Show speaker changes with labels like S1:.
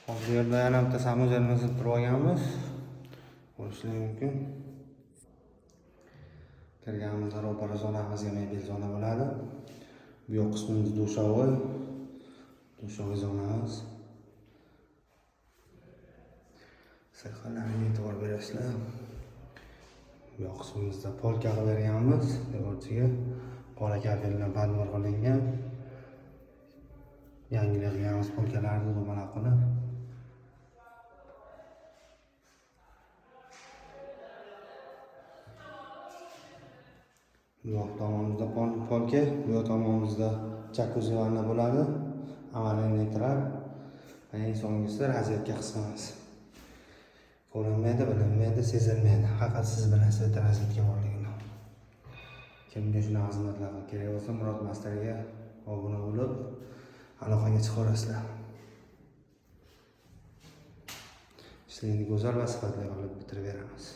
S1: Hozir yerda yana bitta samojarimizni turib olganmiz. Ko'rishingiz mumkin. Kirganimizda ro'para zonamizga mebel zona bo'ladi. Bu yoq qismimiz dushovoy. Dushovoy zonamiz. Sirxalarga e'tibor berasizlar. Bu yoq qismimizda polka qilib berganmiz. Devorchiga qora kafel bilan badmor qilingan. Yangilaganmiz polkalarni dumaloq qilib. Bu yoq tomonimizda polka, bu yoq tomonimizda jakuzi vanna bo'ladi. Avariya neytral. Va eng so'nggisi rozyetka qismimiz. Ko'rinmaydi, bilinmaydi, sezilmaydi. Faqat siz bilasiz rozyetka borligini. Kimga shunaqa xizmatlar kerak bo'lsa, Murod Masterga obuna bo'lib, aloqaga chiqa olasizlar. Ishlaringizni go'zal va sifatli qilib bitirib beramiz.